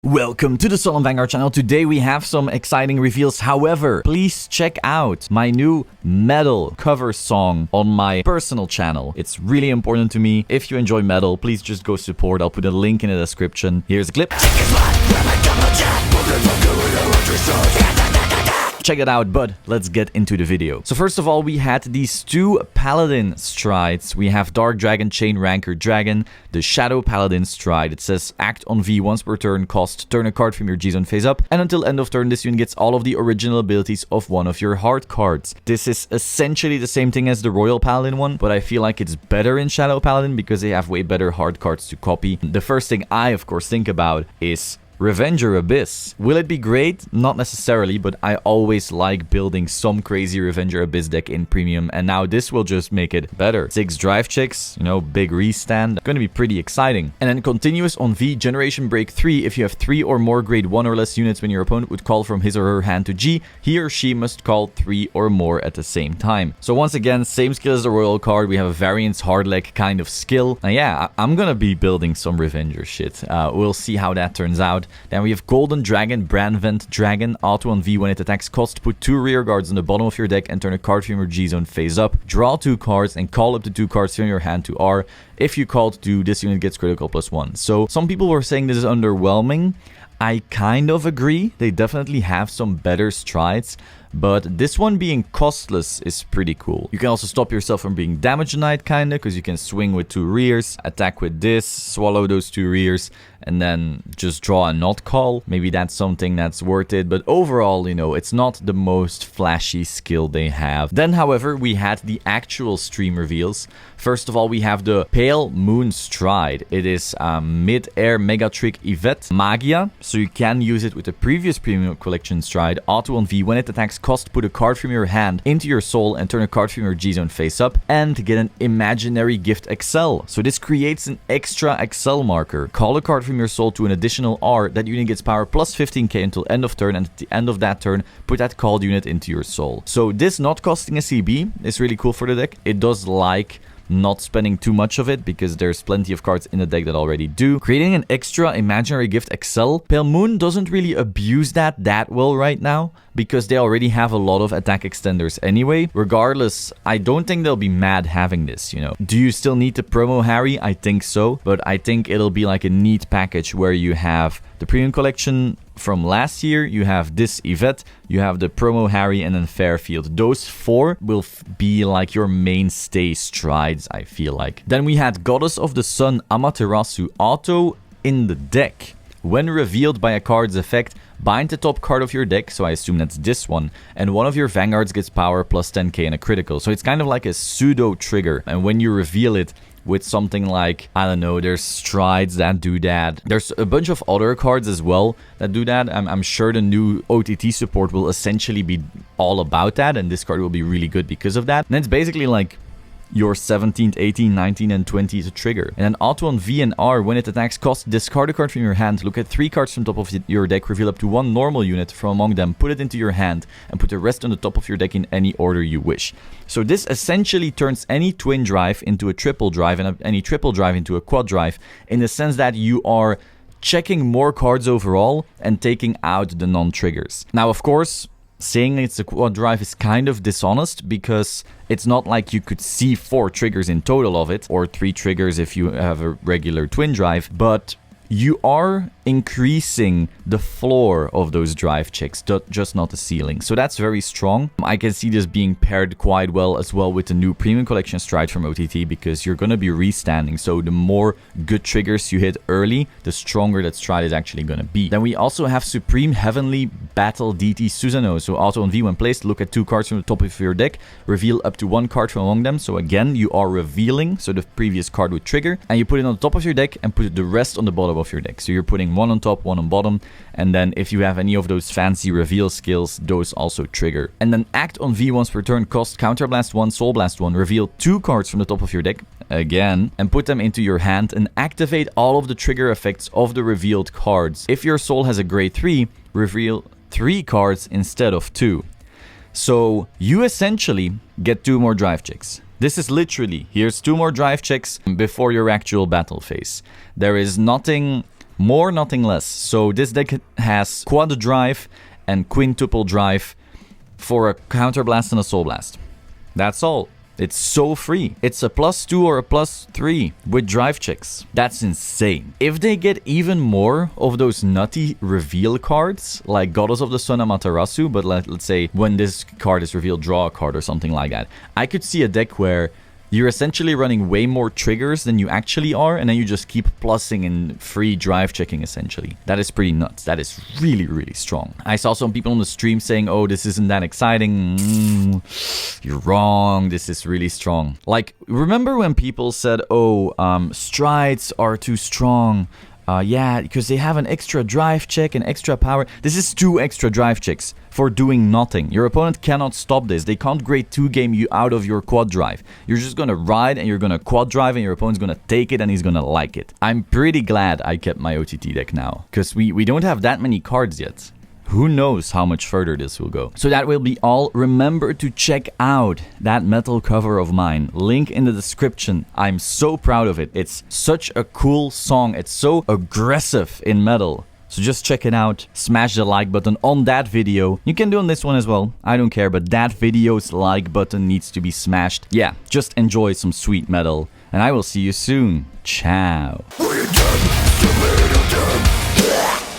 Welcome to the Solemn Vanguard channel. Today we have some exciting reveals. However, please check out my new metal cover song on my personal channel. It's really important to me. If you enjoy metal, please just go support. I'll put a link in the description. Here's a clip. Check it out, but let's get into the video. So first of all, we had these two Paladin strides. We have Dark Dragon, Chain Rancor Dragon, the Shadow Paladin stride. It says act on V once per turn, cost, turn a card from your G-Zone phase up, and until end of turn, this unit gets all of the original abilities of one of your hard cards. This is essentially the same thing as the Royal Paladin one, but I feel like it's better in Shadow Paladin because they have way better hard cards to copy. The first thing I, of course, think about is Revenger Abyss. Will it be great? Not necessarily, but I always like building some crazy Revenger Abyss deck in Premium, and now this will just make it better. 6 drive checks, you know, big restand. Gonna be pretty exciting. And then continuous on V, Generation Break 3. If you have 3 or more grade 1 or less units when your opponent would call from his or her hand to G, he or she must call 3 or more at the same time. So once again, same skill as the Royal card. We have a variance hard leg kind of skill. And yeah, I'm gonna be building some Revenger shit. We'll see how that turns out. Then we have Golden Dragon, Brandvent Dragon, auto on V when it attacks, cost, put 2 rear guards on the bottom of your deck and turn a card from your G-Zone phase up. Draw 2 cards and call up to 2 cards from your hand to R. If you called 2, this unit gets critical +1. So some people were saying this is underwhelming. I kind of agree. They definitely have some better strides, but this one being costless is pretty cool. You can also stop yourself from being damage denied, kinda, because you can swing with 2 rears, attack with this, swallow those 2 rears, and then just draw a not call. Maybe that's something that's worth it, but overall, you know, it's not the most flashy skill they have. Then, however, we had the actual stream reveals. First of all, we have the Pale Moon Stride. It is mid-air Mega Trick Yvette Magia, so you can use it with the previous Premium Collection stride. Auto on V, when it attacks, cost, put a card from your hand into your soul and turn a card from your G-Zone face up, and get an Imaginary Gift Excel. So this creates an extra Excel marker. Call a card from your soul to an additional R. That unit gets power plus 15k until end of turn, and at the end of that turn, put that called unit into your soul. So this not costing a CB is really cool for the deck. It does like not spending too much of it because there's plenty of cards in the deck that already do. Creating an extra Imaginary Gift Excel. Pale Moon doesn't really abuse that well right now because they already have a lot of attack extenders anyway. Regardless, I don't think they'll be mad having this, you know. Do you still need to promo Harry? I think so, but I think it'll be like a neat package where you have the Premium Collection from last year, you have this Yvette, you have the promo Harry, and then Fairfield. Those 4 will be like your mainstay strides, I feel like. Then we had Goddess of the Sun Amaterasu auto in the deck. When revealed by a card's effect, bind the top card of your deck, so I assume that's this one, and one of your Vanguards gets power plus 10k and a critical. So it's kind of like a pseudo trigger, and when you reveal it with something like, I don't know, there's strides that do that. There's a bunch of other cards as well that do that. I'm sure the new OTT support will essentially be all about that, and this card will be really good because of that. And it's basically like your 17th, 18th, 19th, and 20th trigger. And then auto on V and R, when it attacks, cost, discard a card from your hand, look at 3 cards from top of your deck, reveal up to 1 normal unit from among them, put it into your hand, and put the rest on the top of your deck in any order you wish. So this essentially turns any twin drive into a triple drive, and any triple drive into a quad drive, in the sense that you are checking more cards overall and taking out the non-triggers. Now, of course, saying it's a quad drive is kind of dishonest because it's not like you could see 4 triggers in total of it, or 3 triggers if you have a regular twin drive, but you are increasing the floor of those drive checks, just not the ceiling. So that's very strong. I can see this being paired quite well as well with the new Premium Collection stride from OTT because you're going to be restanding. So the more good triggers you hit early, the stronger that stride is actually going to be. Then we also have Supreme Heavenly Battle DT Susanoo. So auto on V, when placed, look at 2 cards from the top of your deck, reveal up to 1 card from among them. So again, you are revealing, so the previous card would trigger, and you put it on the top of your deck and put the rest on the bottom of your deck. So you're putting 1 on top, 1 on bottom, and then if you have any of those fancy reveal skills, those also trigger. And then act on V once per turn, cost, Counterblast 1, Soul Blast 1, reveal 2 cards from the top of your deck, again, and put them into your hand, and activate all of the trigger effects of the revealed cards. If your soul has a grade 3, reveal 3 cards instead of 2. So you essentially get 2 more drive checks. This is literally, here's 2 more drive checks before your actual battle phase. There is nothing More, nothing less. So this deck has quad drive and quintuple drive for a counterblast and a soul blast. That's all. It's so free. It's a +2 or a +3 with drive checks. That's insane. If they get even more of those nutty reveal cards, like Goddess of the Sun Amaterasu, but let's say when this card is revealed, draw a card or something like that, I could see a deck where you're essentially running way more triggers than you actually are, and then you just keep plussing and free drive checking, essentially. That is pretty nuts. That is really, really strong. I saw some people on the stream saying, oh, this isn't that exciting. You're wrong. This is really strong. Like, remember when people said, oh, strides are too strong? Yeah, because they have an extra drive check and extra power. This is 2 extra drive checks for doing nothing. Your opponent cannot stop this. They can't grade 2 game you out of your quad drive. You're just gonna ride and you're gonna quad drive and your opponent's gonna take it and he's gonna like it. I'm pretty glad I kept my OTT deck now, because we don't have that many cards yet. Who knows how much further this will go. So that will be all. Remember to check out that metal cover of mine. Link in the description. I'm so proud of it. It's such a cool song. It's so aggressive in metal. So just check it out. Smash the like button on that video. You can do on this one as well. I don't care, but that video's like button needs to be smashed. Yeah, just enjoy some sweet metal. And I will see you soon. Ciao.